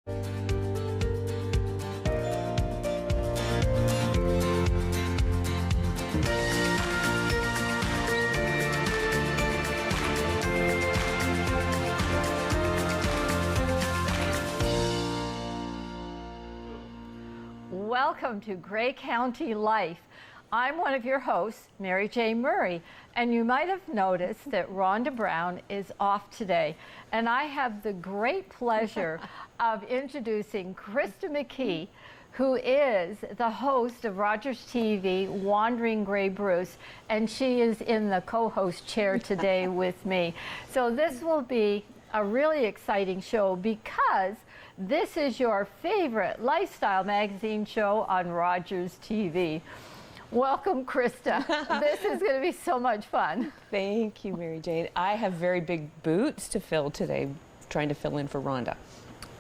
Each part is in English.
Welcome to Grey County Life. I'm one of your hosts, Mary J. Murray, and you might have noticed that Rhonda Brown is off today. And I have the great pleasure of introducing Krista McKee, who is the host of Rogers TV, Wandering Grey Bruce, and she is in the co-host chair today with me. So this will be a really exciting show because this is your favorite lifestyle magazine show on Rogers TV. Welcome, Krista. This is going to be so much fun. Thank you, Mary Jane. I have very big boots to fill today, trying to fill in for Rhonda.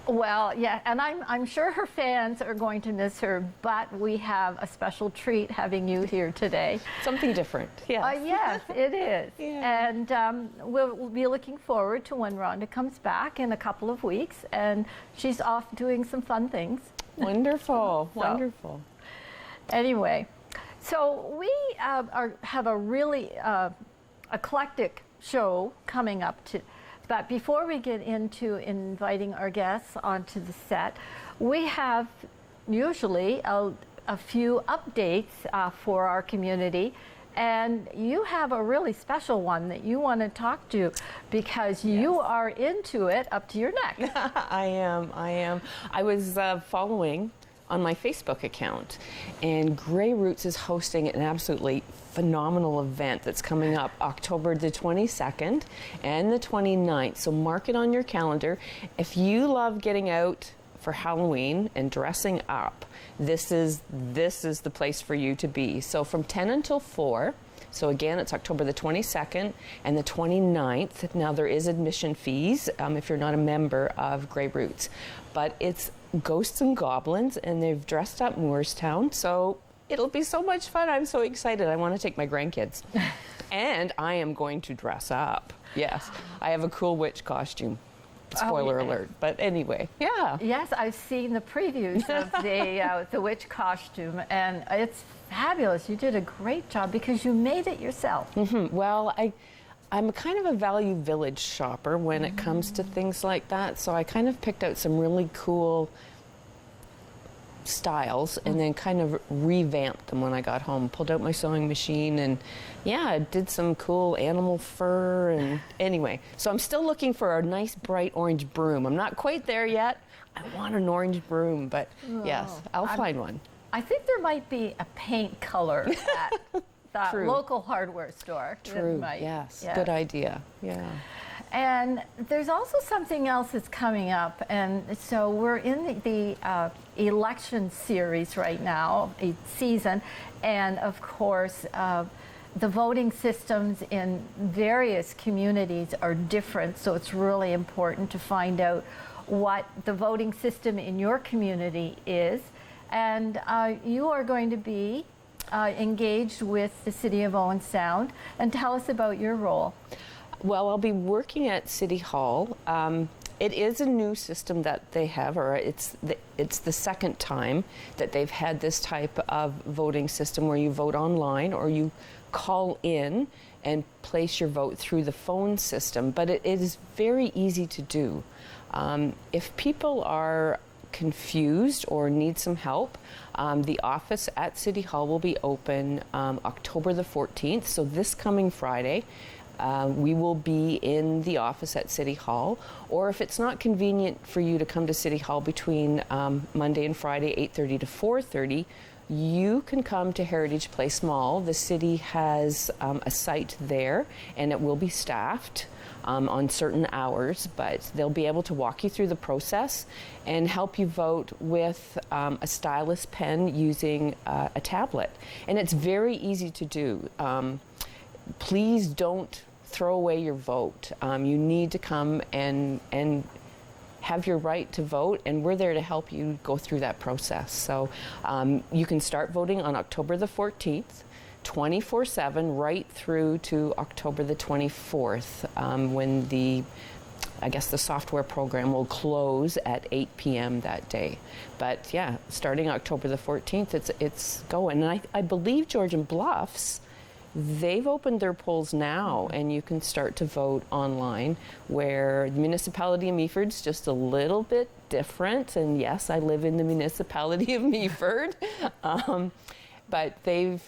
Well, yeah, and I'm sure her fans are going to miss her, but we have a special treat having you here today. Something different, yes. Yes, it is. Yeah. And we'll be looking forward to when Rhonda comes back in a couple of weeks, and she's off doing some fun things. Wonderful, wonderful. Anyway, so we have a really eclectic show coming up to. But before we get into inviting our guests onto the set, we have usually a few updates for our community. And you have a really special one that you want to talk to because you are into it up to your neck. I am. I was following on my Facebook account, and Grey Roots is hosting an absolutely phenomenal event that's coming up October the 22nd and the 29th. So mark it on your calendar. If you love getting out for Halloween and dressing up, this is the place for you to be. So from 10 until 4. So again, it's October the 22nd and the 29th. Now there is admission fees if you're not a member of Grey Roots, but it's ghosts and goblins, and they've dressed up Moorestown. So it'll be so much fun. I'm so excited. I want to take my grandkids. And I am going to dress up. Yes, I have a cool witch costume. Spoiler alert. But anyway, yeah. Yes, I've seen the previews of the witch costume, and it's fabulous. You did a great job because you made it yourself. Mm-hmm. Well, I'm kind of a Value Village shopper when it comes to things like that. So I kind of picked out some really cool styles and then kind of revamped them when I got home. Pulled out my sewing machine and I did some cool animal fur, and anyway, so I'm still looking for a nice bright orange broom. I'm not quite there yet. I want an orange broom, but yes, I'll find one. I think there might be a paint color at the local hardware store. True, yes, good idea, yeah. And there's also something else that's coming up, and so we're in the election series right now, a season, and of course the voting systems in various communities are different, so it's really important to find out what the voting system in your community is. And you are going to be engaged with the City of Owen Sound, and tell us about your role. Well, I'll be working at City Hall. It is a new system that they have, or it's the second time that they've had this type of voting system where you vote online or you call in and place your vote through the phone system. But it is very easy to do. If people are confused or need some help, the office at City Hall will be open October the 14th, so this coming Friday. We will be in the office at City Hall, or if it's not convenient for you to come to City Hall between Monday and Friday, 8:30 to 4:30, you can come to Heritage Place Mall. The city has a site there, and it will be staffed on certain hours, but they'll be able to walk you through the process and help you vote with a stylus pen using a tablet. And it's very easy to do. Please don't throw away your vote. You need to come and have your right to vote, and we're there to help you go through that process. So you can start voting on October the 14th, 24/7, right through to October the 24th, when the I guess the software program will close at 8 p.m. that day. But yeah, starting October the 14th, it's going. And I believe Georgian Bluffs, they've opened their polls now, and you can start to vote online, where the municipality of Meaford's just a little bit different. And yes, I live in the municipality of Meaford, but they're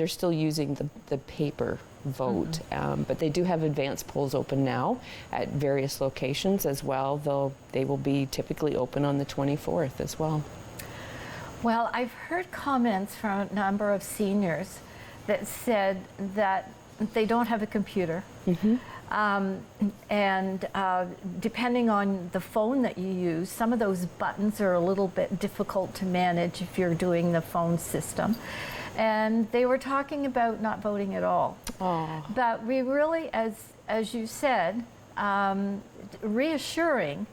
still using the paper vote, but they do have advanced polls open now at various locations as well, though they will be typically open on the 24th as well. Well, I've heard comments from a number of seniors that said that they don't have a computer. And depending on the phone that you use, some of those buttons are a little bit difficult to manage if you're doing the phone system. And they were talking about not voting at all. Oh. But we really, as you said, reassuring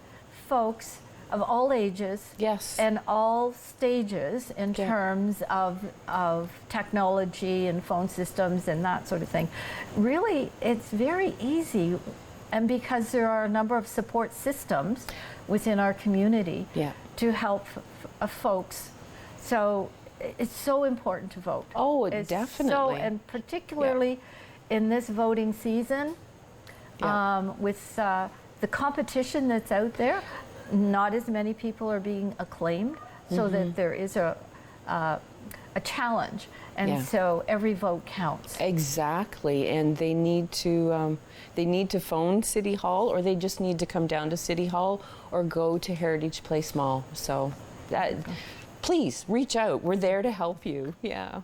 folks of all ages, yes, and all stages in terms of technology and phone systems and that sort of thing. Really, it's very easy, and because there are a number of support systems within our community to help folks. So it's so important to vote. Oh, it's definitely. So, and particularly in this voting season, with the competition that's out there, not as many people are being acclaimed, so that there is a challenge, and so every vote counts. Exactly, and they need to phone City Hall, or they just need to come down to City Hall or go to Heritage Place Mall. So that, please reach out. We're there to help you. Yeah.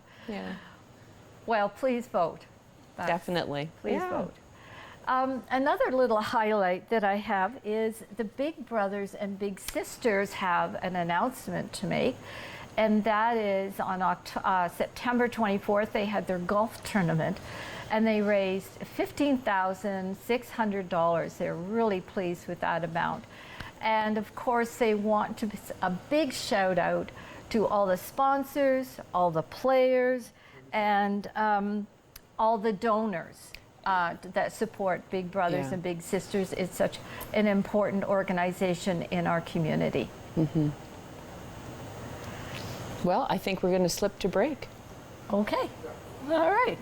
Well, please vote. Definitely. Please vote. Another little highlight that I have is the Big Brothers and Big Sisters have an announcement to make, and that is on September 24th. They had their golf tournament, and they raised $15,600. They're really pleased with that amount. And of course, they want to a big shout out to all the sponsors, all the players, and all the donors that support Big Brothers and Big Sisters. It's such an important organization in our community. Well, I think we're going to slip to break. Okay. All right.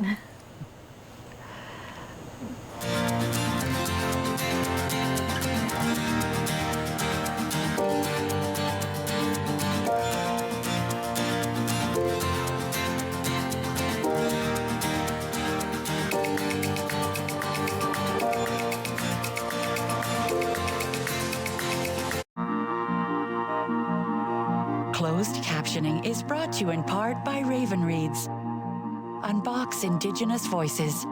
Closed captioning is brought to you in part by Raven Reads. Unbox Indigenous voices.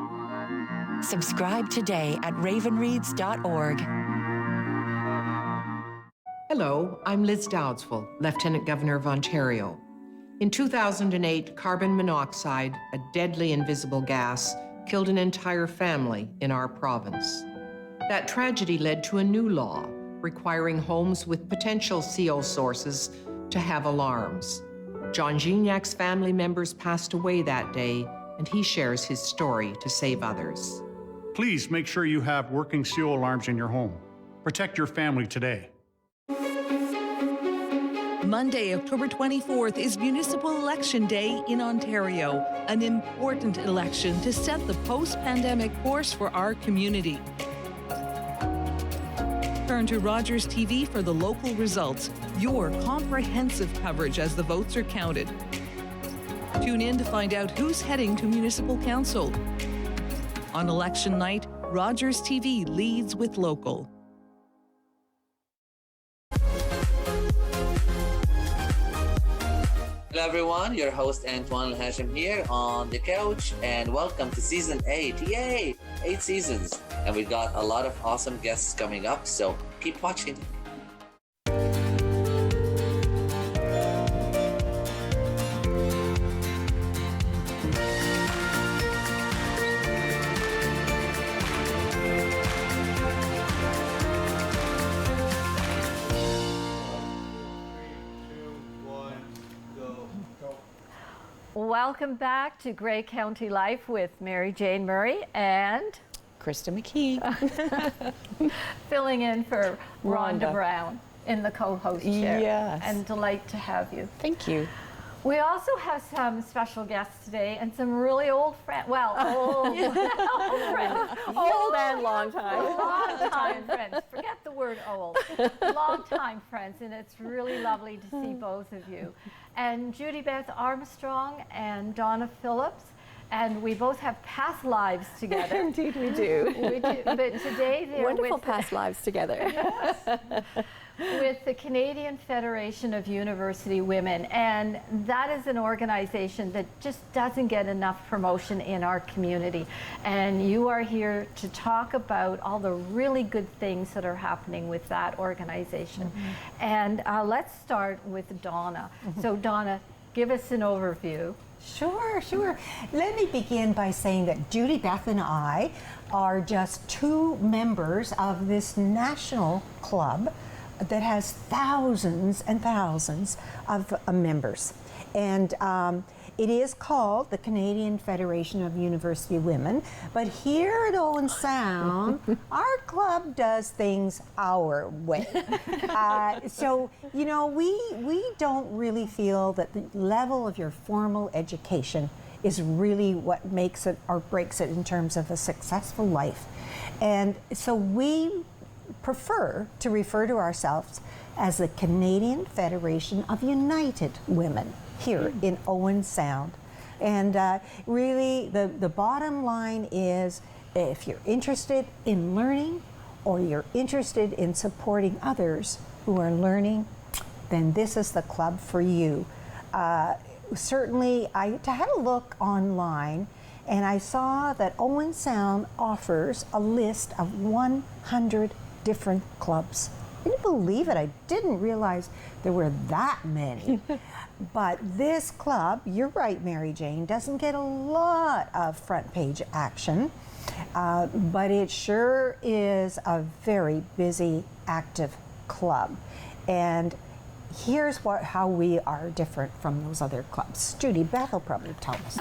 Subscribe today at ravenreads.org. Hello, I'm Liz Dowdsville, Lieutenant Governor of Ontario. In 2008, carbon monoxide, a deadly invisible gas, killed an entire family in our province. That tragedy led to a new law requiring homes with potential CO sources to have alarms. John Gignac's family members passed away that day, and he shares his story to save others. Please make sure you have working CO alarms in your home. Protect your family today. Monday, October 24th is Municipal Election Day in Ontario, an important election to set the post-pandemic course for our community. Turn to Rogers TV for the local results, your comprehensive coverage as the votes are counted. Tune in to find out who's heading to Municipal Council. On election night, Rogers TV leads with local. Hello everyone, your host Antoine Hashim here on the couch, and welcome to season 8. Yay! 8 seasons, and we've got a lot of awesome guests coming up, so keep watching. Welcome back to Grey County Life with Mary Jane Murray and Krista McKee. Filling in for Rhonda Rhonda. Brown in the co-host chair. Yes. And delight to have you. Thank you. We also have some special guests today and some really old friends. Well, old, old friends. Old and long time. Long time friends. Forget the word old. Long time friends, and it's really lovely to see both of you. And Judy Beth Armstrong and Donna Phillips. And we both have past lives together. Indeed we do. We do. But today they're Wonderful with past lives together. with the Canadian Federation of University Women, and that is an organization that just doesn't get enough promotion in our community. And you are here to talk about all the really good things that are happening with that organization. And let's start with Donna. So Donna, give us an overview. Sure, sure. Let me begin by saying that Judy Beth and I are just two members of this national club that has thousands and thousands of members. And it is called the Canadian Federation of University Women, but here at Owen Sound, our club does things our way. So, you know, we don't really feel that the level of your formal education is really what makes it or breaks it in terms of a successful life. And so we prefer to refer to ourselves as the Canadian Federation of United Women here in Owen Sound. And really the bottom line is, if you're interested in learning or you're interested in supporting others who are learning, then this is the club for you. Certainly, I had a look online and I saw that Owen Sound offers a list of 100 different clubs. I didn't believe it. I didn't realize there were that many. But this club, you're right, Mary Jane, doesn't get a lot of front page action, but it sure is a very busy, active club. And here's how we are different from those other clubs. Judy Beth will probably tell us.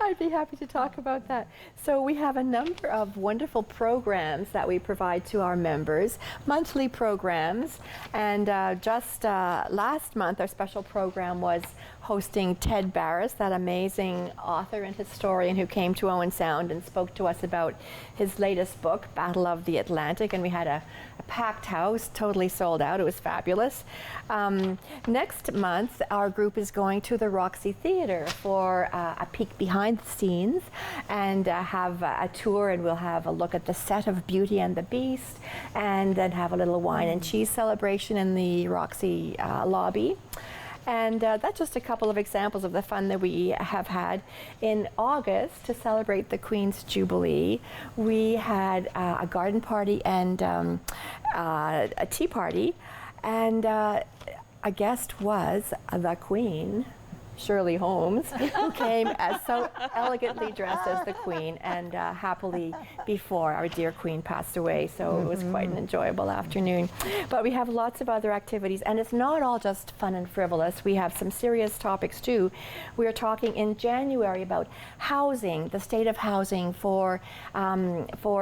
I'd be happy to talk about that. So we have a number of wonderful programs that we provide to our members, monthly programs. And just last month, our special program was hosting Ted Barris, that amazing author and historian who came to Owen Sound and spoke to us about his latest book, Battle of the Atlantic. And we had a packed house, totally sold out. It was fabulous. Next month, our group is going to the Roxy Theatre for a peek behind the scenes and have a tour, and we'll have a look at the set of Beauty and the Beast, and then have a little wine and cheese celebration in the Roxy lobby. And that's just a couple of examples of the fun that we have had. In August, to celebrate the Queen's Jubilee, we had a garden party and a tea party, and a guest was the Queen, Shirley Holmes, who came as so elegantly dressed as the Queen, and happily before our dear Queen passed away. So it was quite an enjoyable afternoon. But we have lots of other activities, and it's not all just fun and frivolous. We have some serious topics too. We are talking in January about housing, the state of housing for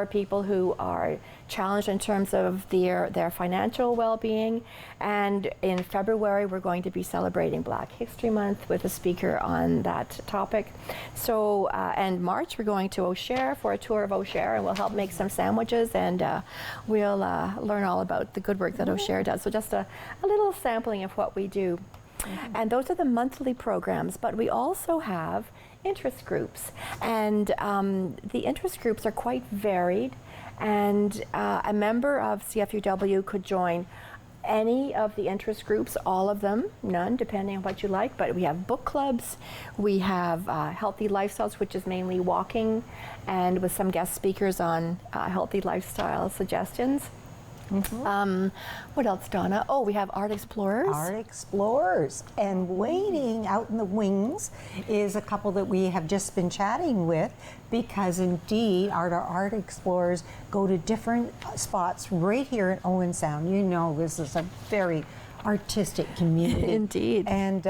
people who are challenged in terms of their financial well-being. And in February, we're going to be celebrating Black History Month with a speaker on that topic. So, and March, we're going to O'Share for a tour of O'Share, and we'll help make some sandwiches, and we'll learn all about the good work that O'Share does. So just a little sampling of what we do. And those are the monthly programs, but we also have interest groups. And the interest groups are quite varied, and a member of CFUW could join any of the interest groups, all of them, none, depending on what you like. But we have book clubs, we have healthy lifestyles, which is mainly walking, and with some guest speakers on healthy lifestyle suggestions. What else, Donna? Oh, we have Art Explorers. Art Explorers. And waiting out in the wings is a couple that we have just been chatting with, because indeed our Art Explorers go to different spots right here in Owen Sound. You know, this is a very artistic community. Indeed. And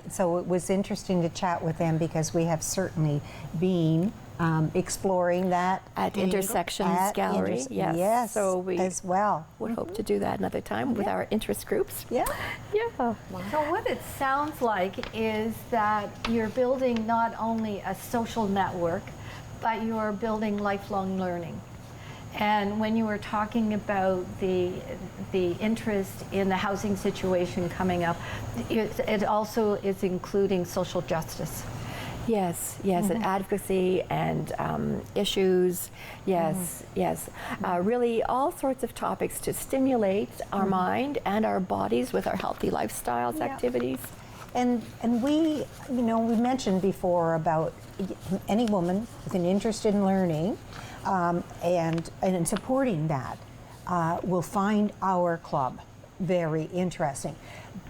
so it was interesting to chat with them, because we have certainly been exploring that At angle. Intersections At Gallery, yes. Yes, So we as well. would hope to do that another time with our interest groups. Yeah. Yeah. So what it sounds like is that you're building not only a social network, but you're building lifelong learning. And when you were talking about the interest in the housing situation coming up, it also is including social justice. Yes, yes, and advocacy and issues, yes, yes. Really all sorts of topics to stimulate our mind and our bodies with our healthy lifestyles activities. And we, you know, we mentioned before about any woman with an interest in learning and in supporting that will find our club very interesting.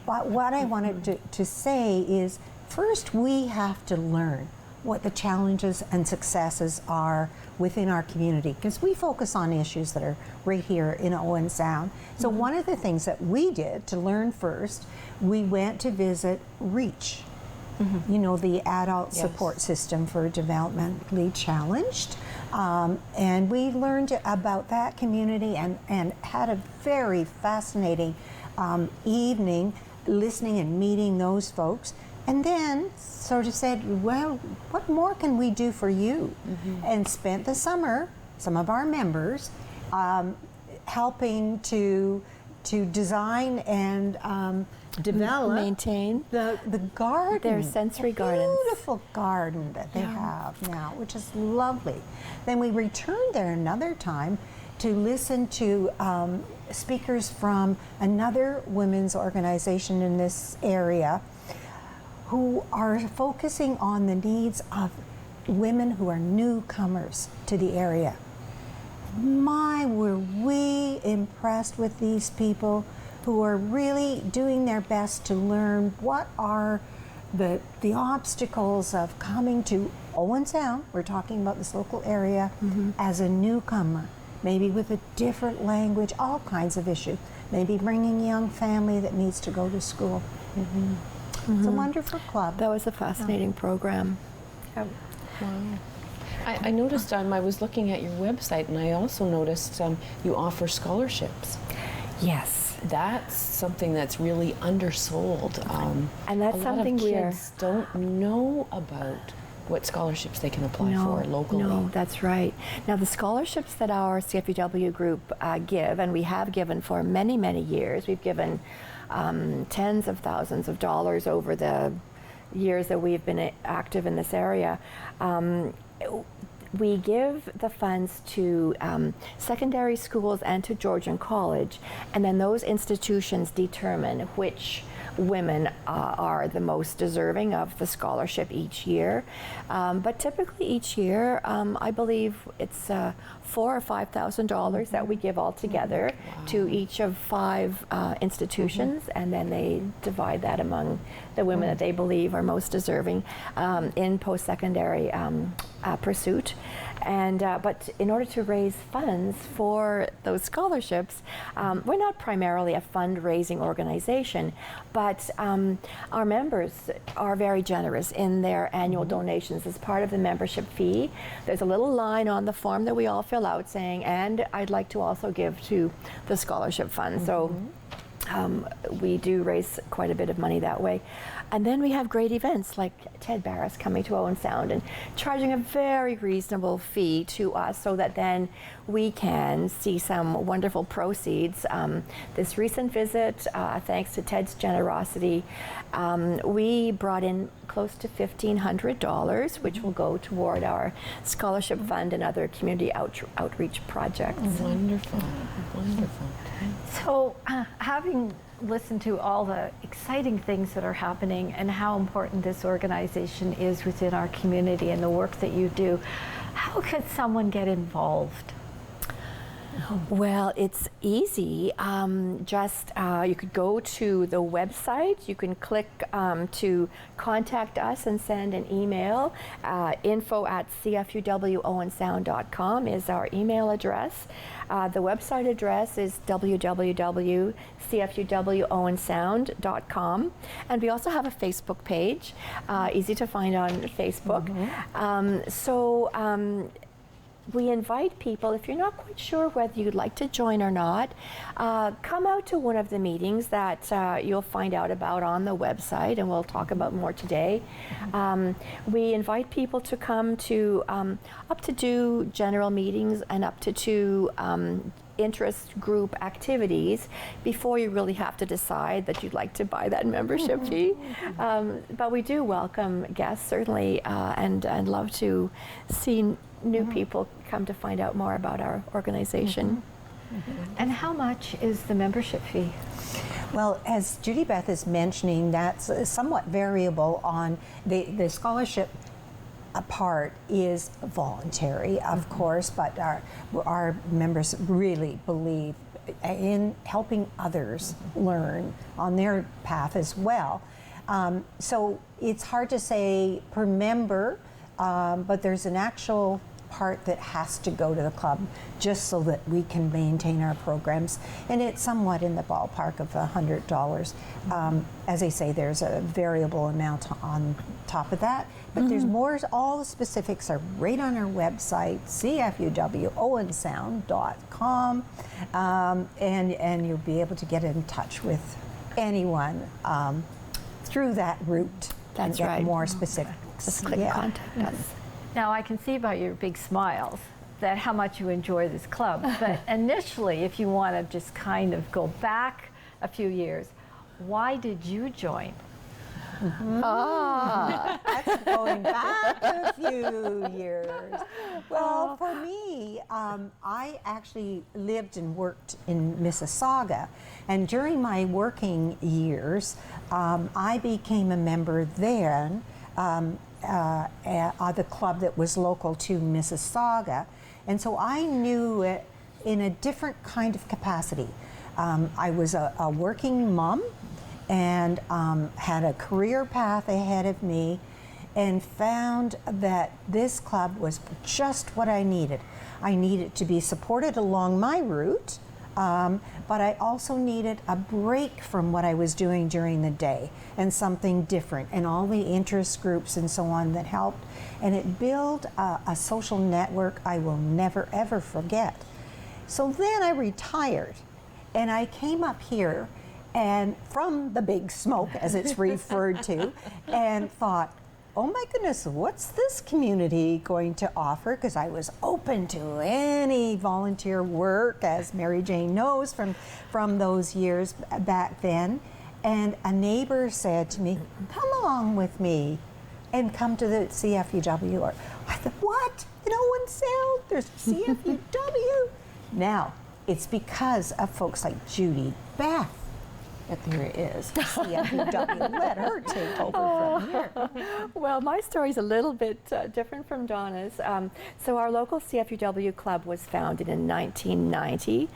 But what I wanted to say is, first, we have to learn what the challenges and successes are within our community, because we focus on issues that are right here in Owen Sound. So one of the things that we did to learn first, we went to visit REACH, you know, the adult support system for developmentally challenged. And we learned about that community and had a very fascinating evening listening and meeting those folks. And then sort of said, well, what more can we do for you? And spent the summer, some of our members, helping to design and develop, maintain the garden, their sensory gardens. Beautiful garden that they have now, which is lovely. Then we returned there another time to listen to speakers from another women's organization in this area, who are focusing on the needs of women who are newcomers to the area. My, were we impressed with these people who are really doing their best to learn what are the obstacles of coming to Owen Sound, we're talking about this local area, as a newcomer, maybe with a different language, all kinds of issues, maybe bringing a young family that needs to go to school. It's a wonderful club. That was a fascinating program. Wow. I noticed I was looking at your website, and I also noticed you offer scholarships. Yes. That's something that's really undersold. And that's something a lot of kids don't know about what scholarships they can apply for locally. No, that's right. Now, the scholarships that our CFUW group give, and we have given for many, many years, we've given tens of thousands of dollars over the years that we've been active in this area. We give the funds to secondary schools and to Georgian College, and then those institutions determine which women are the most deserving of the scholarship each year. But typically each year, I believe it's $4,000 or $5,000 that we give all together to each of 5 institutions, and then they divide that among the women that they believe are most deserving in post-secondary pursuit. And but in order to raise funds for those scholarships, we're not primarily a fundraising organization, but our members are very generous in their annual donations as part of the membership fee. There's a little line on the form that we all fill out saying, and I'd like to also give to the scholarship fund. So we do raise quite a bit of money that way. And then we have great events like Ted Barris coming to Owen Sound and charging a very reasonable fee to us so that then we can see some wonderful proceeds. This recent visit, thanks to Ted's generosity, we brought in close to $1,500, which will go toward our scholarship fund and other community outreach projects. Wonderful, wonderful. So, having listened to all the exciting things that are happening and how important this organization is within our community and the work that you do, how could someone get involved? Well, it's easy. You could go to the website. You can click to contact us and send an email. info@cfuwowensound.com is our email address. The website address is www.cfuwowensound.com. And we also have a Facebook page, easy to find on Facebook. We invite people, if you're not quite sure whether you'd like to join or not, come out to one of the meetings that you'll find out about on the website, and we'll talk about more today. We invite people to come to up to 2 general meetings and up to 2 interest group activities before you really have to decide that you'd like to buy that membership fee. But we do welcome guests, certainly, and love to see new people come to find out more about our organization. And how much is the membership fee? Well, as Judy Beth is mentioning, that's somewhat variable on the scholarship part is voluntary, of course, but our members really believe in helping others learn on their path as well. So it's hard to say per member, but there's an actual part that has to go to the club just so that we can maintain our programs, and it's somewhat in the ballpark of $100. As I say, there's a variable amount on top of that, but there's more. All the specifics are right on our website, cfuwowensound.com, and you'll be able to get in touch with anyone through that route. That's and get right. more specifics. Just click contact us. Now, I can see by your big smiles that how much you enjoy this club. But initially, if you want to just kind of go back a few years, why did you join? That's going back a few years. Well, for me, I actually lived and worked in Mississauga, and during my working years, I became a member then. The club that was local to Mississauga, and so I knew it in a different kind of capacity. I was a working mom and had a career path ahead of me, and found that this club was just what I needed. I needed to be supported along my route, but I also needed a break from what I was doing during the day and something different, and all the interest groups and so on that helped. And it built a social network I will never ever forget. So then I retired, and I came up here and from the big smoke, as it's referred to, and thought, oh my goodness, what's this community going to offer? Because I was open to any volunteer work, as Mary Jane knows from those years back then. And a neighbor said to me, come along with me and come to the CFUW. Or I thought, what? In Owen Sound, there's CFUW? Now, it's because of folks like Judy Beth that there is CFUW. Let her take over from here. Well, my story is a little bit different from Donna's. So our local CFUW club was founded in 1990.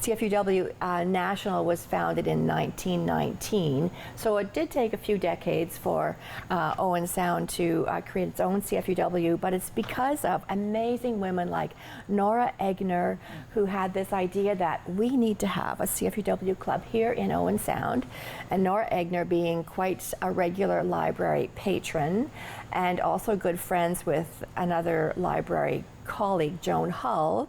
CFUW National was founded in 1919. So it did take a few decades for Owen Sound to create its own CFUW, but it's because of amazing women like Nora Egner, who had this idea that we need to have a CFUW club here in Owen Sound. And Nora Egner, being quite a regular library patron and also good friends with another library colleague, Joan Hull,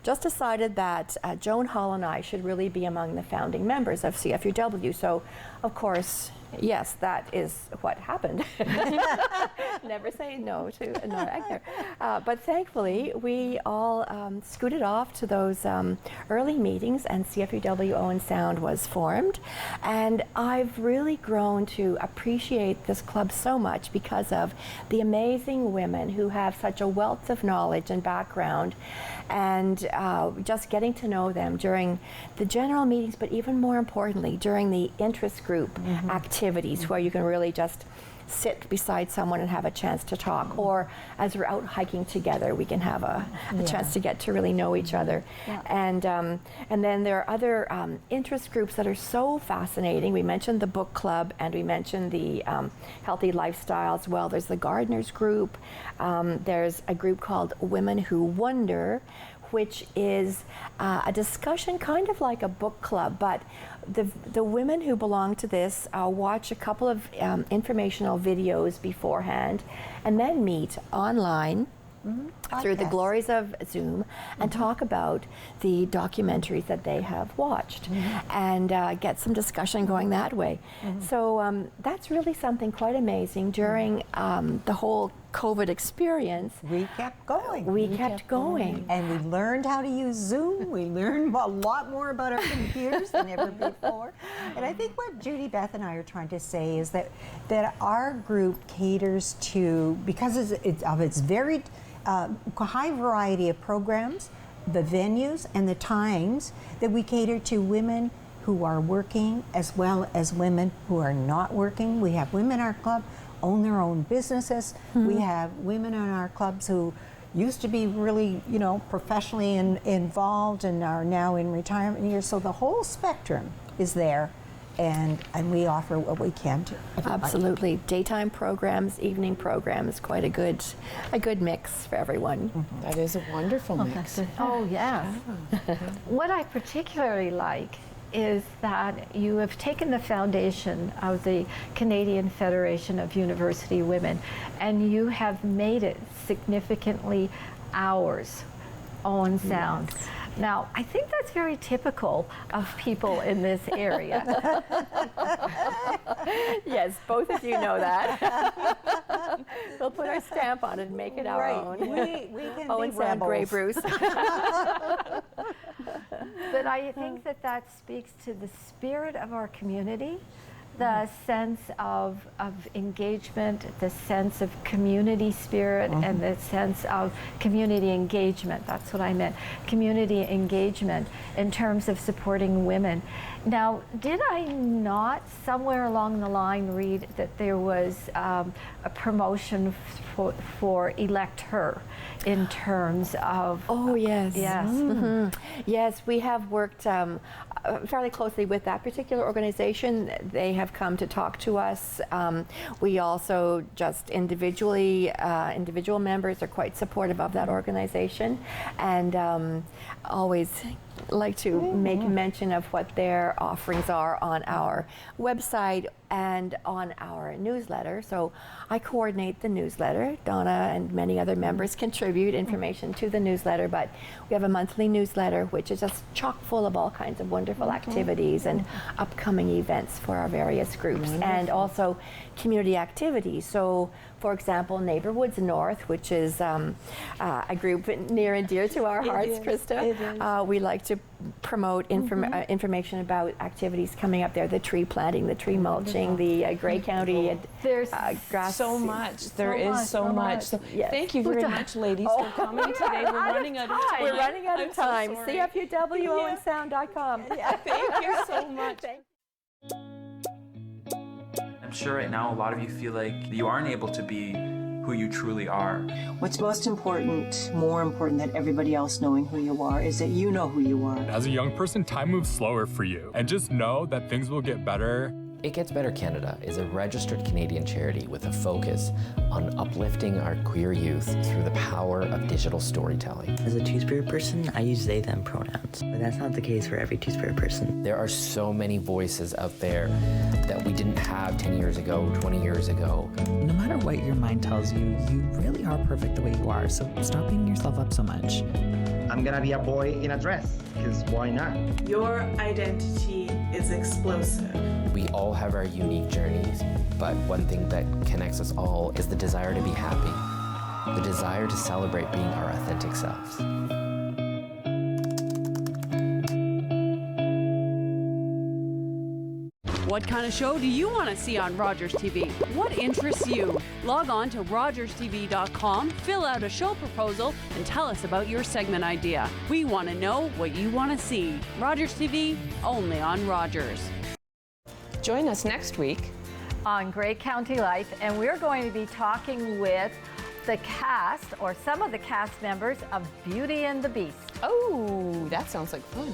just decided that Joan Hull and I should really be among the founding members of CFUW. So, of course, yes, that is what happened. Never say no to Nora Egner. But thankfully, we all scooted off to those early meetings, and CFUW Owen Sound was formed. And I've really grown to appreciate this club so much because of the amazing women who have such a wealth of knowledge and background, and just getting to know them during the general meetings, but even more importantly, during the interest group activities where you can really just sit beside someone and have a chance to talk, or as we're out hiking together, we can have a chance to get to really know each other. And then there are other interest groups that are so fascinating. We mentioned the book club, and we mentioned the healthy lifestyles. Well, there's the gardeners group. There's a group called Women Who Wonder, which is a discussion kind of like a book club, but the women who belong to this watch a couple of informational videos beforehand and then meet online through the glories of Zoom and talk about the documentaries that they have watched and get some discussion going that way. So that's really something quite amazing. During the whole COVID experience, We kept going. we kept going. And we learned how to use Zoom. We learned a lot more about our computers than ever before. And I think what Judy, Beth, and I are trying to say is that our group caters to, because of its very high variety of programs, the venues and the times, that we cater to women who are working as well as women who are not working. We have women in our club own their own businesses. We have women in our clubs who used to be really, professionally involved and are now in retirement years. So the whole spectrum is there, and we offer what we can to everybody. Absolutely. Daytime programs, evening programs, quite a good mix for everyone. That is a wonderful mix. Oh, yes. What I particularly like is that you have taken the foundation of the Canadian Federation of University Women and you have made it significantly ours own sound. Now, I think that's very typical of people in this area. Yes, both of you know that. We'll put our stamp on it and make it our own. We can Owen be Sound, Grey rebels. Bruce. But I think that speaks to the spirit of our community, the sense of engagement, the sense of community spirit, and the sense of community engagement. That's what I meant, community engagement in terms of supporting women. Now, did I not somewhere along the line read that there was a promotion for elect her in terms of... Oh, yes. Yes. Yes, we have worked fairly closely with that particular organization. They have come to talk to us. We also just individually, individual members are quite supportive of that organization, and always like to make mention of what their offerings are on our website and on our newsletter. So I coordinate the newsletter. Donna and many other members contribute information to the newsletter, but we have a monthly newsletter which is just chock full of all kinds of wonderful activities and upcoming events for our various groups, and also community activities. So, for example, Neighborhoods North, which is a group near and dear to our hearts, Krista. We like to promote information about activities coming up there, the tree planting, the tree mulching, the Grey County There's grass. So much. There is so much. So Yes. thank you very much, ladies, for coming today. We're running out of time. We're running out of I'm so time. sorry. CFUWOandsound.com. Thank you so much. I'm sure right now a lot of you feel like you aren't able to be who you truly are. What's most important, more important than everybody else knowing who you are, is that you know who you are. As a young person, time moves slower for you. And just know that things will get better. It Gets Better Canada is a registered Canadian charity with a focus on uplifting our queer youth through the power of digital storytelling. As a Two-Spirit person, I use they, them pronouns, but that's not the case for every Two-Spirit person. There are so many voices out there that we didn't have 10 years ago, 20 years ago. No matter what your mind tells you, you really are perfect the way you are, so stop beating yourself up so much. I'm gonna be a boy in a dress, because why not? Your identity is explosive. We all have our unique journeys, but one thing that connects us all is the desire to be happy, the desire to celebrate being our authentic selves. What kind of show do you want to see on Rogers TV? What interests you? Log on to rogerstv.com, fill out a show proposal, and tell us about your segment idea. We want to know what you want to see. Rogers TV, only on Rogers. Join us next week on Great County Life, and we're going to be talking with the cast, or some of the cast members of Beauty and the Beast. Oh, that sounds like fun.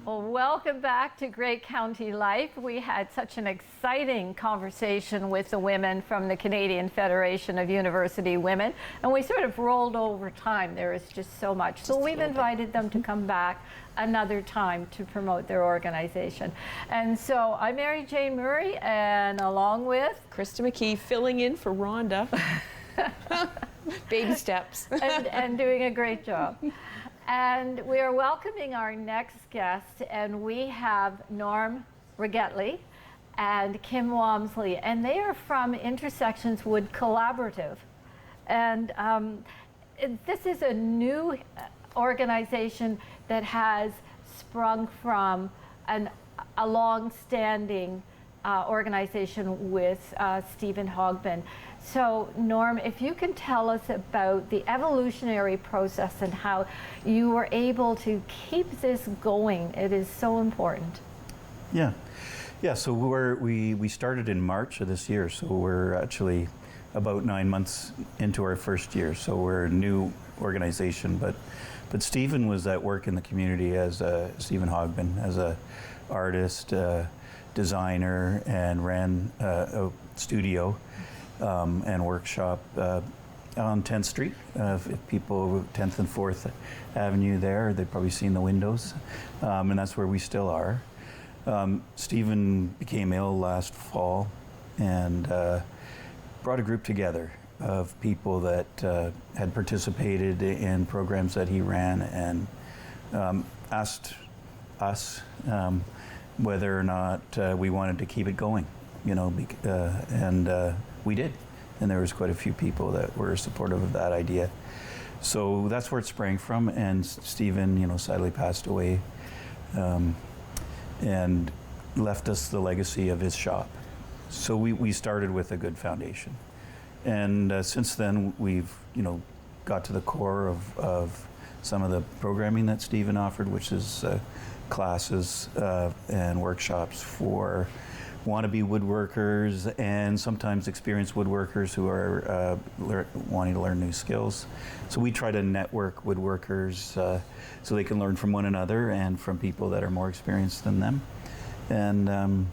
Welcome back to Great County Life. We had such an exciting conversation with the women from the Canadian Federation of University Women, and we sort of rolled over time. There is just so much. So we've invited them to come back another time to promote their organization. And so I'm Mary Jane Murray, and along with Krista McKee, filling in for Rhonda. Baby steps. and doing a great job. And we are welcoming our next guest, and we have Norm Rigetley and Kim Walmsley, and they are from Intersections Wood Collaborative. And this is a new organization that has sprung from a long-standing organization with Stephen Hogben. So Norm, if you can tell us about the evolutionary process and how you were able to keep this going, it is so important. Yeah, so we started in March of this year, so we're actually about 9 months into our first year, so we're a new organization, but Stephen was at work in the community as Stephen Hogben, as a artist, designer, and ran a studio and workshop on 10th Street. If people, 10th and 4th Avenue there, they've probably seen the windows, and that's where we still are. Stephen became ill last fall and brought a group together of people that had participated in programs that he ran, and asked us whether or not we wanted to keep it going, and we did, and there was quite a few people that were supportive of that idea. So that's where it sprang from, and Stephen, sadly passed away, and left us the legacy of his shop. So we started with a good foundation, and since then we've got to the core of some of the programming that Stephen offered, which is classes and workshops for wannabe woodworkers and sometimes experienced woodworkers who are wanting to learn new skills. So we try to network woodworkers so they can learn from one another and from people that are more experienced than them. And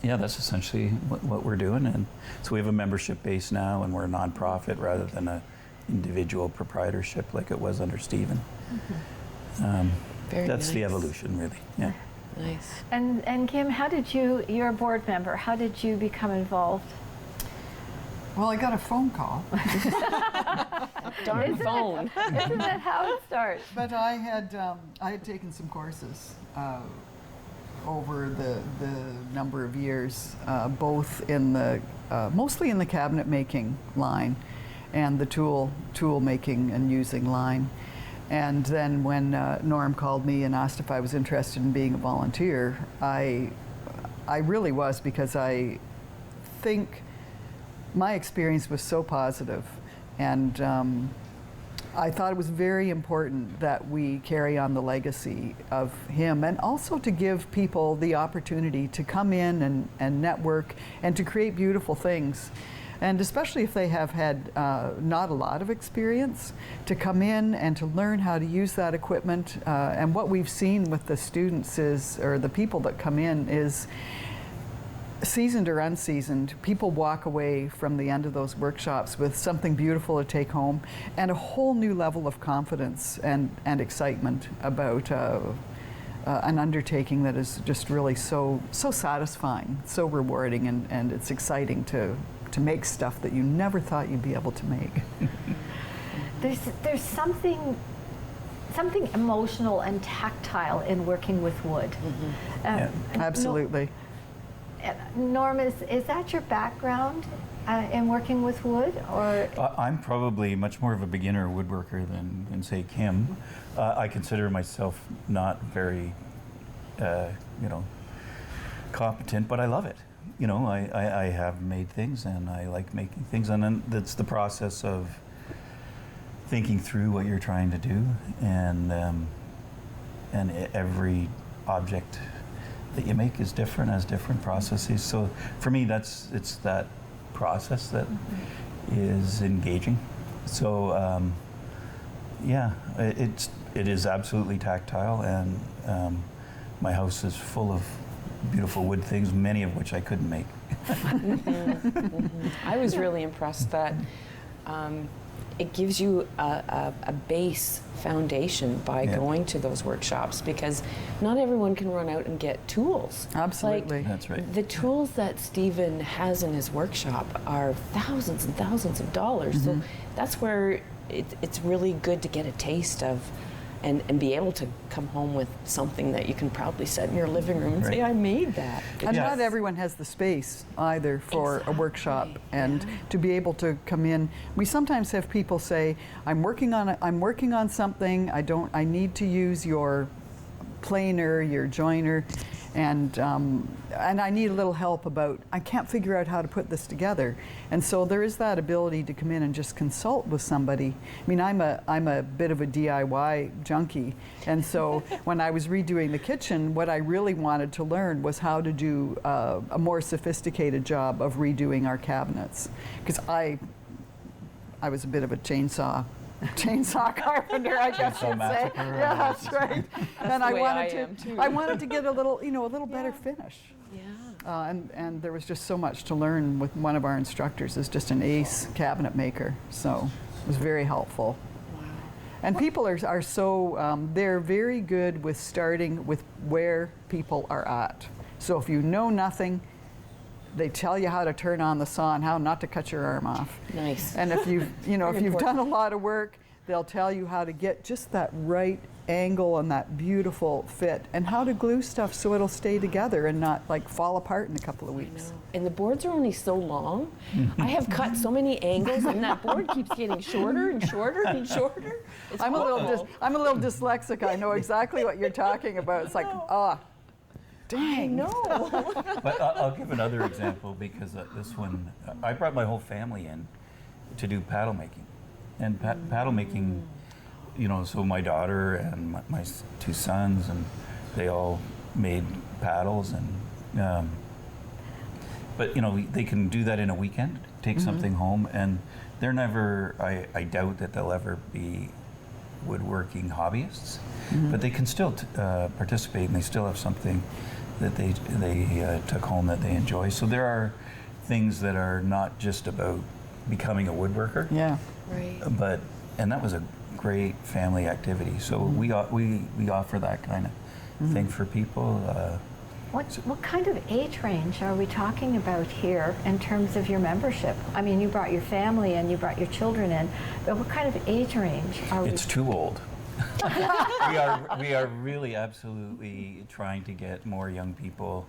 yeah, that's essentially what we're doing. And so we have a membership base now, and we're a nonprofit rather than an individual proprietorship like it was under Stephen. That's nice. The evolution, really. Yeah. Nice. And Kim, how did you're a board member, how did you become involved? Well, I got a phone call. Darn phone. Isn't that how it starts? But I had taken some courses over the number of years, both in the mostly in the cabinet making line and the tool making and using line. And then when Norm called me and asked if I was interested in being a volunteer, I really was, because I think my experience was so positive, and I thought it was very important that we carry on the legacy of him, and also to give people the opportunity to come in and network and to create beautiful things. And especially if they have had not a lot of experience, to come in and to learn how to use that equipment. And what we've seen with the students or the people that come in is, seasoned or unseasoned, people walk away from the end of those workshops with something beautiful to take home and a whole new level of confidence and excitement about an undertaking that is just really so satisfying, so rewarding, and it's exciting to make stuff that you never thought you'd be able to make. There's something emotional and tactile in working with wood. Absolutely. Norm, is that your background in working with wood, or? I'm probably much more of a beginner woodworker than say, Kim. I consider myself not very, competent, but I love it. I have made things, and I like making things, and then that's the process of thinking through what you're trying to do, and every object that you make is different, has different processes. So for me, it's that process that is engaging. So it is absolutely tactile, and my house is full of beautiful wood things, many of which I couldn't make. I was really impressed that it gives you a base foundation by going to those workshops, because not everyone can run out and get tools. Absolutely. That's right. The tools that Stephen has in his workshop are thousands and thousands of dollars. So that's where it's really good to get a taste of and be able to come home with something that you can proudly set in your living room and say, I made that. And not everyone has the space either for a workshop, and to be able to come in. We sometimes have people say, I'm working on something, I need to use your planer, your joiner, and I need a little help about, I can't figure out how to put this together. And so there is that ability to come in and just consult with somebody. I mean, I'm a bit of a DIY junkie, and so when I was redoing the kitchen, what I really wanted to learn was how to do a more sophisticated job of redoing our cabinets, because I was a bit of a chainsaw carpenter, I guess you'd say. Yeah, that's right. And I wanted to get a little, better finish. Yeah. And there was just so much to learn with one of our instructors, is just an ace cabinet maker. So it was very helpful. Wow. And people are so, they're very good with starting with where people are at. So if you know nothing, they tell you how to turn on the saw and how not to cut your arm off. Nice. And if you've done a lot of work, they'll tell you how to get just that right angle and that beautiful fit, and how to glue stuff so it'll stay together and not fall apart in a couple of weeks. And the boards are only so long. I have cut so many angles, and that board keeps getting shorter and shorter and shorter. I'm a little dyslexic. I know exactly what you're talking about. It's dang. No. But I'll give another example, because this one, I brought my whole family in to do paddle making. And paddle making, so my daughter and my two sons, and they all made paddles, and but they can do that in a weekend, take something home, and they're never, I doubt that they'll ever be woodworking hobbyists, but they can still participate, and they still have something that they took home that they enjoy. So there are things that are not just about becoming a woodworker. Yeah. Right. And that was a great family activity. So we offer that kind of thing for people. What kind of age range are we talking about here in terms of your membership? I mean, you brought your family and you brought your children in, but what kind of age range are we? It's too old. we are really absolutely trying to get more young people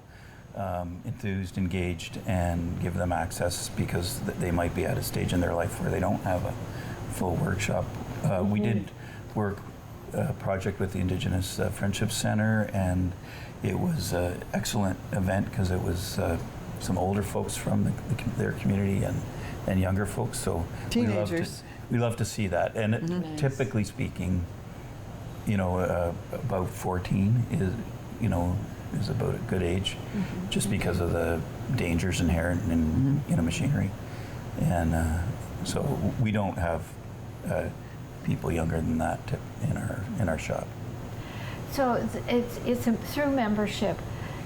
enthused, engaged, and give them access, because they might be at a stage in their life where they don't have a full workshop. We did work a project with the Indigenous Friendship Center, and it was an excellent event, because it was some older folks from their community and younger folks. So teenagers. We love to see that. And typically speaking, about 14 is about a good age, just because of the dangers inherent in machinery. And so we don't have people younger than that in our shop. So it's through membership.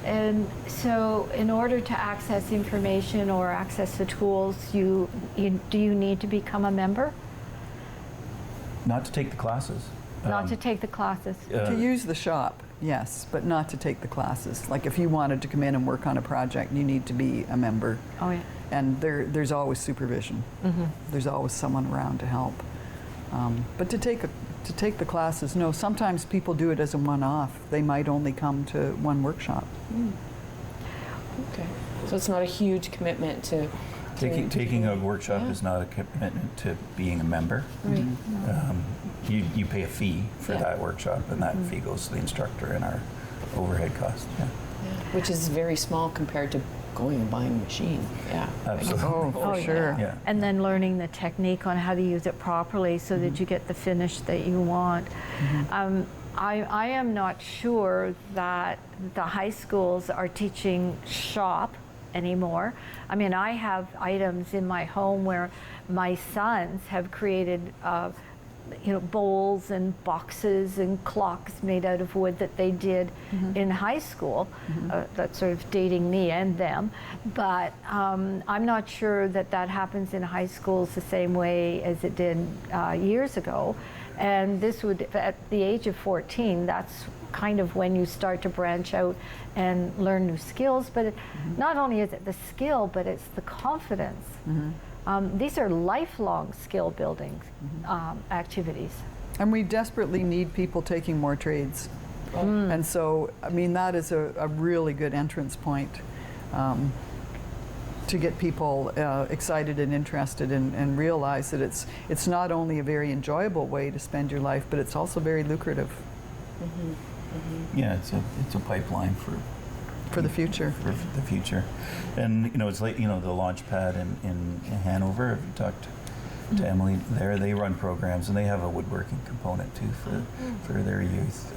And so in order to access information or access the tools, do you need to become a member? Not to take the classes. Not to take the classes. To use the shop, yes, but not to take the classes. Like if you wanted to come in and work on a project, you need to be a member. Oh yeah. And there's always supervision. There's always someone around to help. But to take the classes, no. Sometimes people do it as a one-off. They might only come to one workshop. Okay. So it's not a huge commitment to Taking a workshop is not a commitment to being a member. Right. You pay a fee for that workshop, and that fee goes to the instructor and our overhead cost. Yeah. Which is very small compared to going and buying a machine. Yeah. Absolutely. Oh, for sure. Yeah. And then learning the technique on how to use it properly so that you get the finish that you want. I am not sure that the high schools are teaching shop anymore. I mean, I have items in my home where my sons have created bowls and boxes and clocks made out of wood that they did in high school. That's sort of dating me and them. But I'm not sure that that happens in high schools the same way as it did years ago. And this would, at the age of 14, that's kind of when you start to branch out and learn new skills. But not only is it the skill, but it's the confidence. These are lifelong skill building activities. And we desperately need people taking more trades. And so, I mean, that is a really good entrance point to get people excited and interested and realize that it's not only a very enjoyable way to spend your life, but it's also very lucrative. Yeah, it's a pipeline for the future. For the future. And it's like, the launch pad in Hanover, if you talked to Emily there, they run programs and they have a woodworking component too for their youth.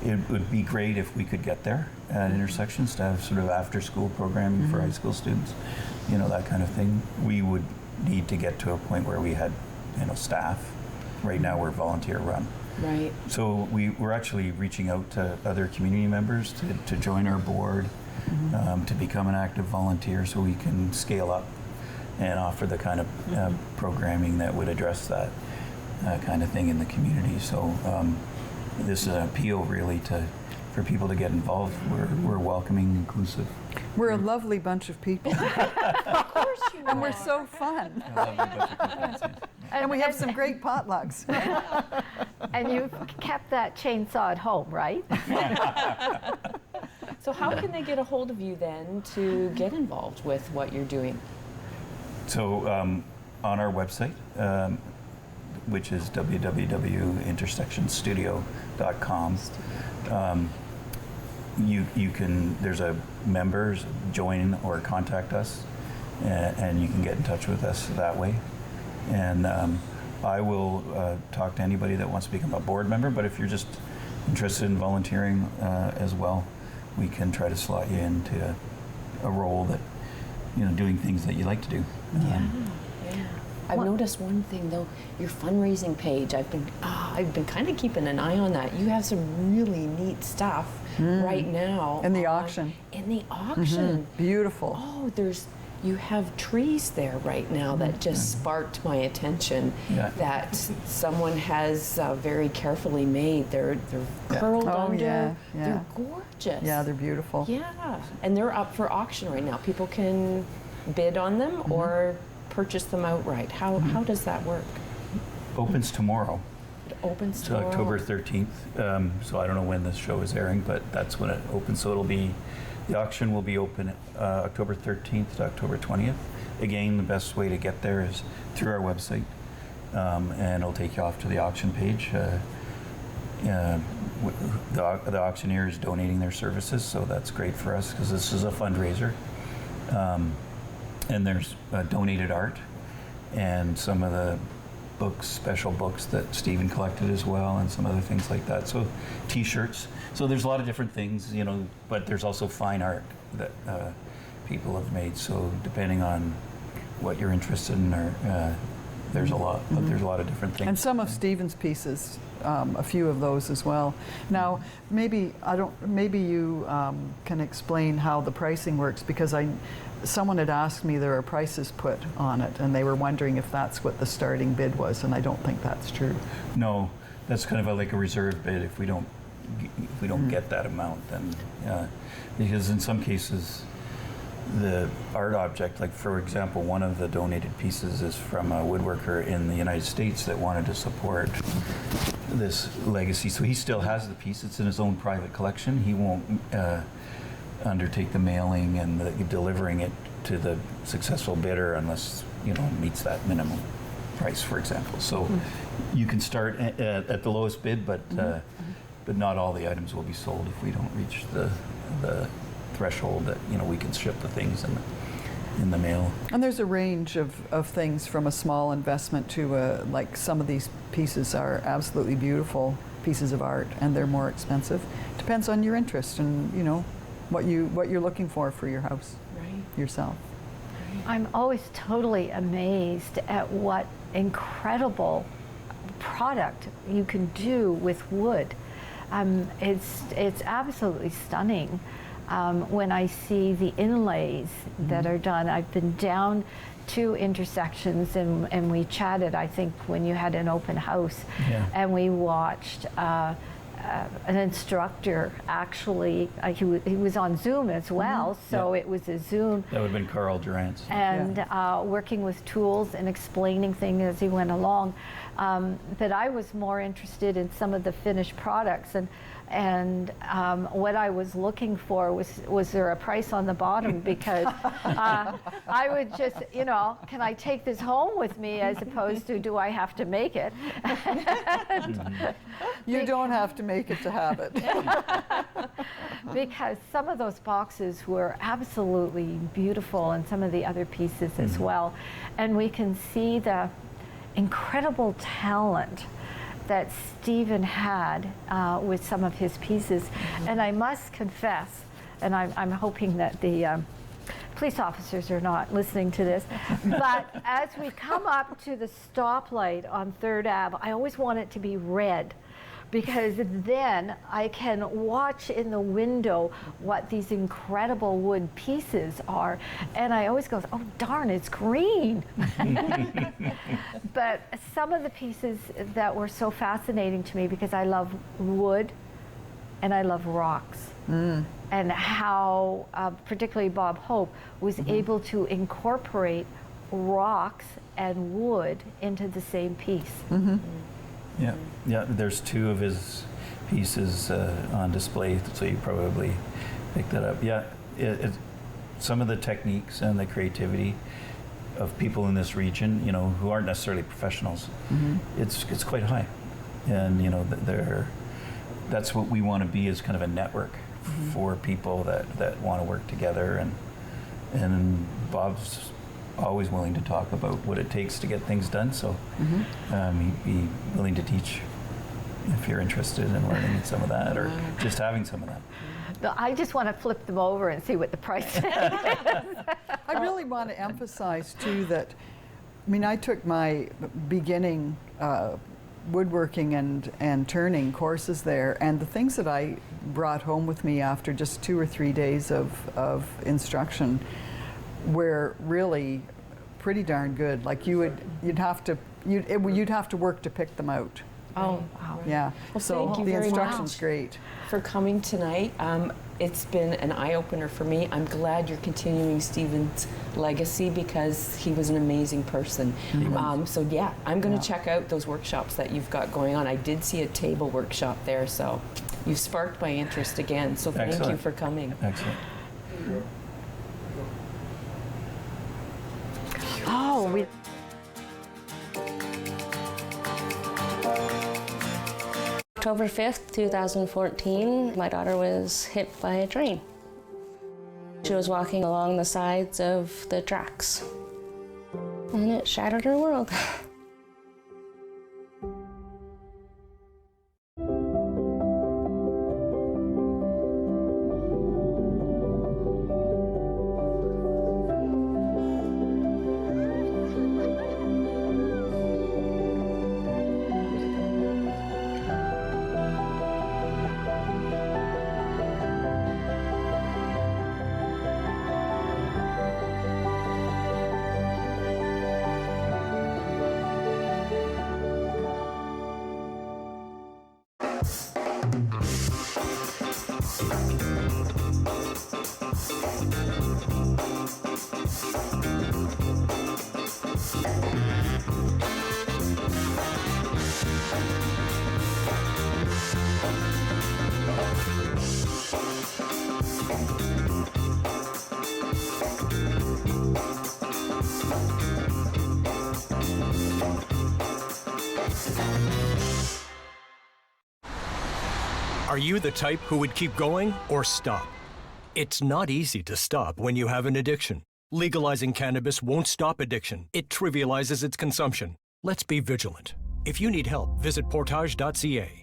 It would be great if we could get there at intersections to have sort of after school programming for high school students, that kind of thing. We would need to get to a point where we had, staff. Right now we're volunteer run. Right. So we're actually reaching out to other community members to join our board, to become an active volunteer so we can scale up and offer the kind of programming that would address that kind of thing in the community. So this is an appeal really for people to get involved. We're welcoming, inclusive. We're a lovely bunch of people. Of course you are. And we're so fun. And we have some great potlucks. And you've kept that chainsaw at home, right? So how can they get a hold of you then to get involved with what you're doing? So on our website, which is www.intersectionstudio.com, you can, there's a members join or contact us, and you can get in touch with us that way. And I will talk to anybody that wants to become a board member, but if you're just interested in volunteering as well, we can try to slot you into a role that, doing things that you like to do. I've noticed one thing though, your fundraising page. I've been kind of keeping an eye on that. You have some really neat stuff right now. In the auction. In the auction. Beautiful. Oh, you have trees there right now that just sparked my attention. That someone has very carefully made. They're curled under. They're gorgeous. Yeah, they're beautiful. Yeah, and they're up for auction right now. People can bid on them or purchase them outright. How does that work? Opens tomorrow. It opens So tomorrow. October 13th. So I don't know when this show is airing, but that's when it opens. So the auction will be open October 13th to October 20th. Again, the best way to get there is through our website, and it'll take you off to the auction page. The auctioneer is donating their services, so that's great for us because this is a fundraiser. And there's donated art and some of the books, special books that Stephen collected as well, and some other things like that. So T-shirts. So there's a lot of different things, but there's also fine art that people have made. So depending on what you're interested in, there's a lot. But there's a lot of different things. And some of Stephen's pieces, a few of those as well. Now, maybe you can explain how the pricing works, because someone had asked me there are prices put on it, and they were wondering if that's what the starting bid was, and I don't think that's true. No, that's kind of like a reserve bid. If we don't get that amount, then because in some cases the art object, like for example, one of the donated pieces is from a woodworker in the United States that wanted to support this legacy. So he still has the piece. It's in his own private collection. He won't undertake the mailing and the delivering it to the successful bidder unless, it meets that minimum price, for example. So you can start at the lowest bid, but not all the items will be sold if we don't reach the threshold that, we can ship the things in the mail. And there's a range of things from a small investment to like some of these pieces are absolutely beautiful pieces of art and they're more expensive. Depends on your interest and what you're looking for your house yourself. I'm always totally amazed at what incredible product you can do with wood. It's absolutely stunning. When I see the inlays that are done. I've been down to intersections and we chatted, I think, when you had an open house, and we watched an instructor actually, he was on Zoom as well, so it was a Zoom. That would have been Carl Durant's. And working with tools and explaining things as he went along. But I was more interested in some of the finished products, and what I was looking for was there a price on the bottom, because I would just, can I take this home with me, as opposed to do I have to make it? You don't have to make it to have it. Because some of those boxes were absolutely beautiful, and some of the other pieces as well. And we can see the incredible talent that Stephen had with some of his pieces. And I must confess, and I'm hoping that the police officers are not listening to this, but as we come up to the stoplight on 3rd Ave, I always want it to be red, because then I can watch in the window what these incredible wood pieces are. And I always go, oh darn, it's green. But some of the pieces that were so fascinating to me, because I love wood and I love rocks. And how particularly Bob Hope was able to incorporate rocks and wood into the same piece. Yeah, there's 2 of his pieces on display, so you probably picked that up. Yeah, some of the techniques and the creativity of people in this region, who aren't necessarily professionals, it's quite high. And, that's what we want to be, is kind of a network for people that want to work together. And Bob's always willing to talk about what it takes to get things done, so he'd be willing to teach if you're interested in learning some of that, or just having some of that. I just want to flip them over and see what the price is. I really want to emphasize too that, I took my beginning woodworking and turning courses there, and the things that I brought home with me after just 2 or 3 days of instruction were really pretty darn good. Like you'd have to work to pick them out. Oh, wow. Yeah. Well, so thank you the very instruction's much great. for coming tonight. It's been an eye-opener for me. I'm glad you're continuing Stephen's legacy, because he was an amazing person. So yeah, I'm going to check out those workshops that you've got going on. I did see a table workshop there, so you've sparked my interest again. So thank you for coming. Excellent. Oh, we. October 5th, 2014, my daughter was hit by a train. She was walking along the sides of the tracks, and it shattered her world. Are you the type who would keep going or stop? It's not easy to stop when you have an addiction. Legalizing cannabis won't stop addiction. It trivializes its consumption. Let's be vigilant. If you need help, visit portage.ca.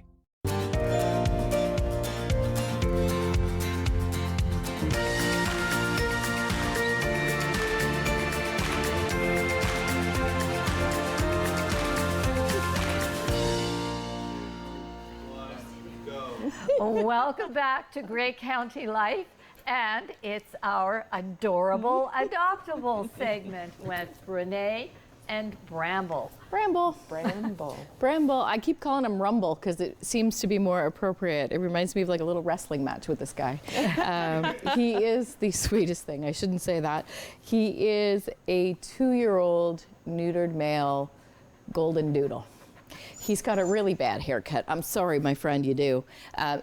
Welcome back to Grey County Life, and it's our adorable Adoptables segment with Renee and Bramble. Bramble. Bramble. Bramble. I keep calling him Rumble because it seems to be more appropriate. It reminds me of like a little wrestling match with this guy. He is the sweetest thing. I shouldn't say that. He is a 2-year-old neutered male golden doodle. He's got a really bad haircut. I'm sorry, my friend, you do.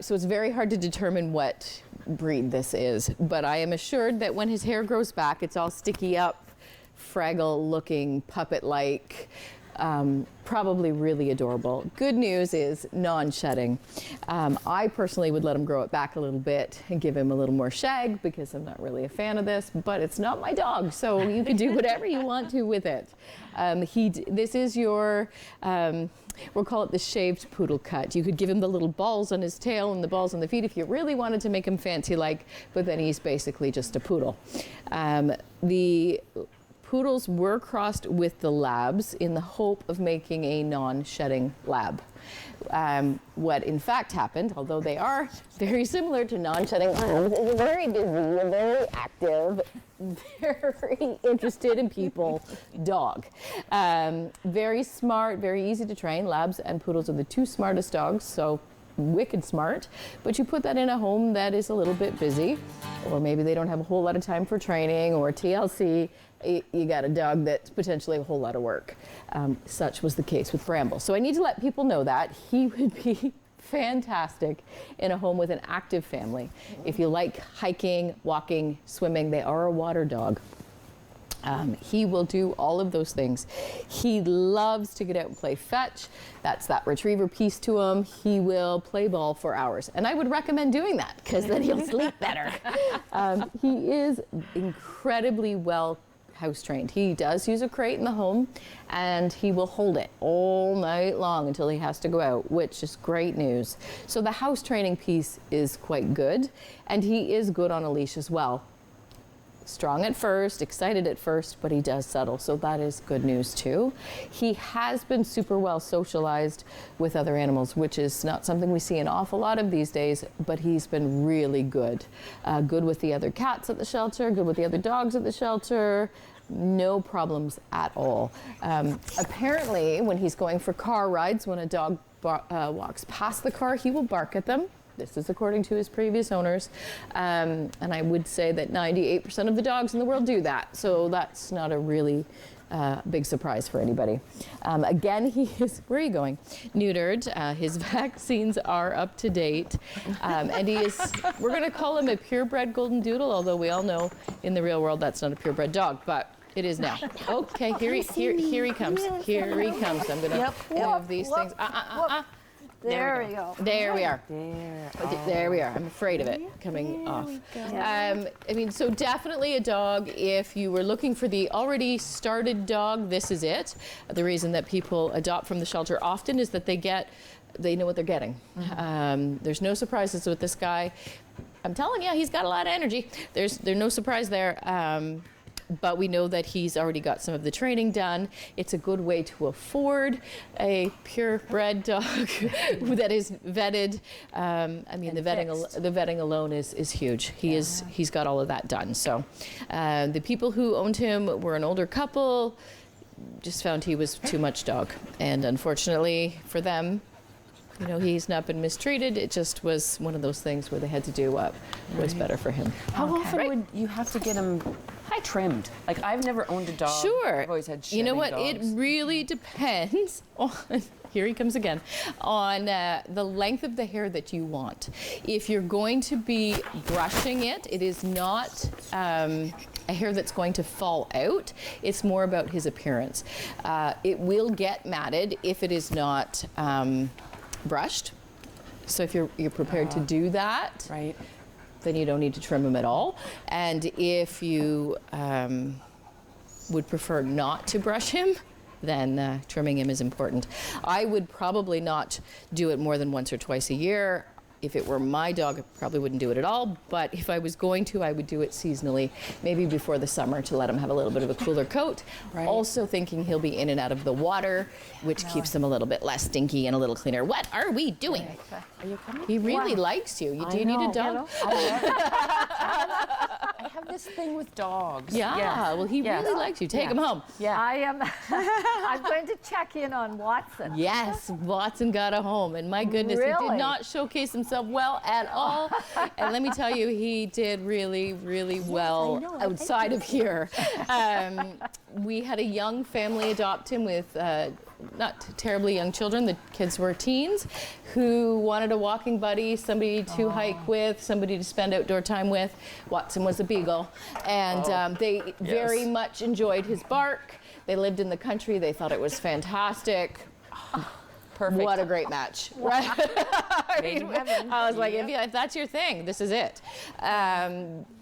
So it's very hard to determine what breed this is. But I am assured that when his hair grows back, it's all sticky up, Fraggle-looking, puppet-like, probably really adorable. Good news is non-shedding. I personally would let him grow it back a little bit and give him a little more shag because I'm not really a fan of this, but it's not my dog, so you can do whatever you want to with it. This is your, we'll call it the shaved poodle cut. You could give him the little balls on his tail and the balls on the feet if you really wanted to make him fancy-like, but then he's basically just a poodle. The poodles were crossed with the labs in the hope of making a non-shedding lab. What in fact happened, although they are very similar to non-shedding labs, is a very busy, very active, very interested in people dog. Very smart, very easy to train. Labs and poodles are the 2 smartest dogs, so wicked smart, but you put that in a home that is a little bit busy, or maybe they don't have a whole lot of time for training or TLC, you got a dog that's potentially a whole lot of work. Such was the case with Bramble. So I need to let people know that he would be fantastic in a home with an active family. If you like hiking, walking, swimming, they are a water dog. He will do all of those things. He loves to get out and play fetch. That's that retriever piece to him. He will play ball for hours. And I would recommend doing that because then he'll sleep better. He is incredibly well house trained. He does use a crate in the home and he will hold it all night long until he has to go out, which is great news. So the house training piece is quite good, and he is good on a leash as well. Strong at first, excited at first, but he does settle, so that is good news too. He has been super well socialized with other animals, which is not something we see an awful lot of these days, but he's been really good. Good with the other cats at the shelter, good with the other dogs at the shelter, no problems at all. Apparently, when he's going for car rides, when a dog walks past the car, he will bark at them. This is according to his previous owners. And I would say that 98% of the dogs in the world do that. So that's not a really big surprise for anybody. Again, he is, where are you going? Neutered. His vaccines are up to date. And he is, we're going to call him a purebred golden doodle, although we all know in the real world that's not a purebred dog, but it is now. Okay, here he comes. Here he comes. I'm going to move these things. There we go. There we are. There we are. I'm afraid of it coming off. I mean, so definitely a dog. If you were looking for the already started dog, this is it. The reason that people adopt from the shelter often is that they know what they're getting. There's no surprises with this guy. I'm telling you, he's got a lot of energy. There's no surprise there. But we know that he's already got some of the training done. It's a good way to afford a purebred dog that is vetted. I mean, the vetting alone is huge. He's got all of that done. So the people who owned him were an older couple, just found he was too much dog. And unfortunately for them, you know, he's not been mistreated. It just was one of those things where they had to do what was better for him. How often would you have to get him trimmed? Like, I've never owned a dog. Sure. I've always had shedding You know what? dogs. It really depends on, here he comes again, on the length of the hair that you want. If you're going to be brushing it, it is not a hair that's going to fall out. It's more about his appearance. It will get matted if it is not brushed. So if you're prepared to do that, right, then you don't need to trim him at all. And if you would prefer not to brush him, then trimming him is important. I would probably not do it more than once or twice a year. If it were my dog, I probably wouldn't do it at all, but if I was going to, I would do it seasonally, maybe before the summer to let him have a little bit of a cooler coat. Right. Also thinking he'll be in and out of the water, which keeps him a little bit less stinky and a little cleaner. What are we doing? Are you coming? He really likes you. Do you need a dog? I have this thing with dogs. Yeah, well, he really likes you. Take him home. Yeah. I am. I'm going to check in on Watson. Yes, Watson got a home, and my goodness, he Really? did not showcase himself well at all. And let me tell you, he did really, really well outside of here. We had a young family adopt him with not terribly young children. The kids were teens who wanted a walking buddy, somebody to hike with, somebody to spend outdoor time with. Watson was a beagle, and they very much enjoyed his bark. They lived in the country. They thought it was fantastic. Perfect. What a great match. Right? I was like, if that's your thing, this is it.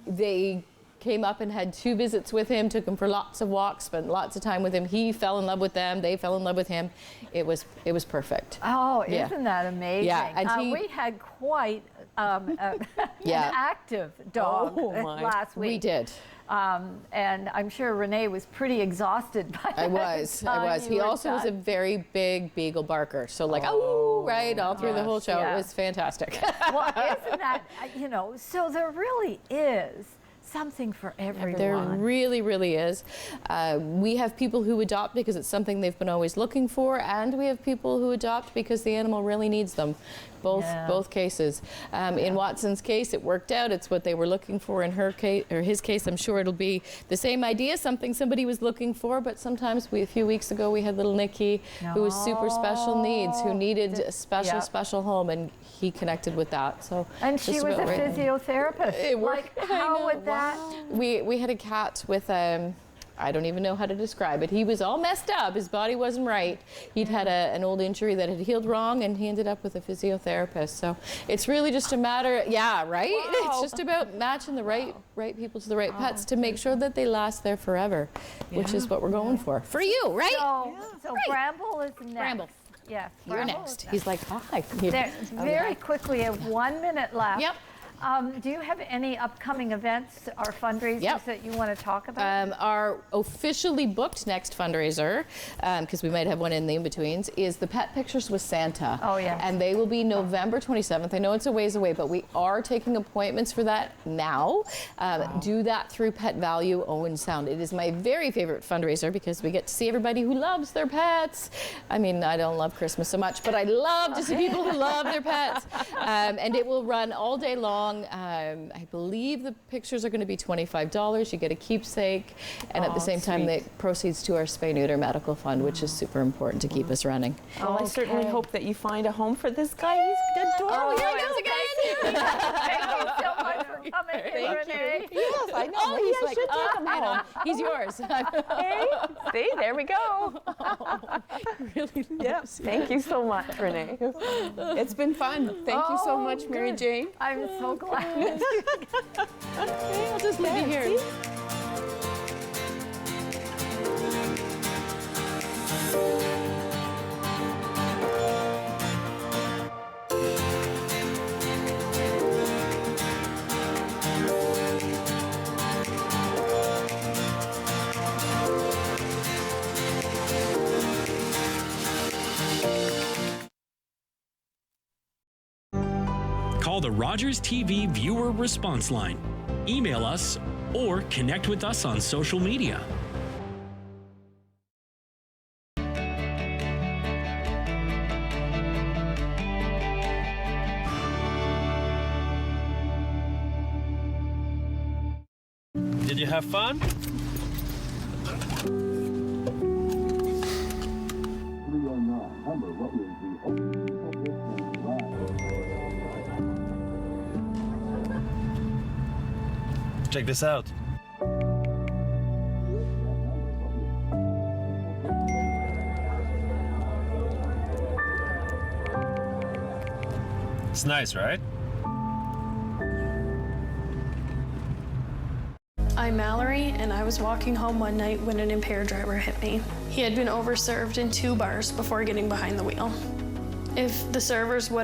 They came up and had 2 visits with him, took him for lots of walks, spent lots of time with him. He fell in love with them. They fell in love with him. It was perfect. Oh, isn't that amazing? Yeah, and we had quite an active dog last week. We did. And I'm sure Renee was pretty exhausted by I was. He also was a very big beagle barker. So like, right, all through the whole show. It was fantastic. Well, isn't that, so there really is something for everyone. There really, really is. We have people who adopt because it's something they've been always looking for, and we have people who adopt because the animal really needs them. Both cases. In Watson's case, it worked out. It's what they were looking for. In her case, or his case, I'm sure it'll be the same idea, something somebody was looking for. But sometimes, a few weeks ago, we had little Nikki, who was super special needs, who needed a special home, and he connected with that. So. And she was a physiotherapist. It worked. Like, how would that? We had a cat with I don't even know how to describe it. He was all messed up. His body wasn't right. He'd had an old injury that had healed wrong, and he ended up with a physiotherapist. So it's really just a matter, right? Wow. It's just about matching the right people to the right pets to make sure that they last there forever, which is what we're going for. For you, right? So Bramble is next. Bramble. Yes, You're next. He's like, hi. Very quickly, I have 1 minute left. Yep. Do you have any upcoming events or fundraisers that you want to talk about? Our officially booked next fundraiser, because we might have one in the in-betweens, is the Pet Pictures with Santa. Oh, yeah. And they will be November 27th. I know it's a ways away, but we are taking appointments for that now. Do that through Pet Value Owen Sound. It is my very favorite fundraiser because we get to see everybody who loves their pets. I mean, I don't love Christmas so much, but I love to see people who love their pets. And it will run all day long. I believe the pictures are going to be $25. You get a keepsake, and at the same time, the proceeds to our spay-neuter medical fund, which is super important to keep us running. Well, I certainly hope that you find a home for this guy. He's adorable. Oh, here he goes again. Thank you so much for coming in, Renee. Yes, I know. Oh, Maybe he's I should take him home. He's yours. Hey, see, there we go. Really loves you. Thank you so much, Renee. It's been fun. Thank you so much, Mary Jane. I'm so glad. Okay, I'll just leave you here. Call the Rogers TV viewer response line, email us, or connect with us on social media. Did you have fun? Check this out. It's nice, right? I'm Mallory, and I was walking home one night when an impaired driver hit me. He had been overserved in 2 bars before getting behind the wheel. If the servers would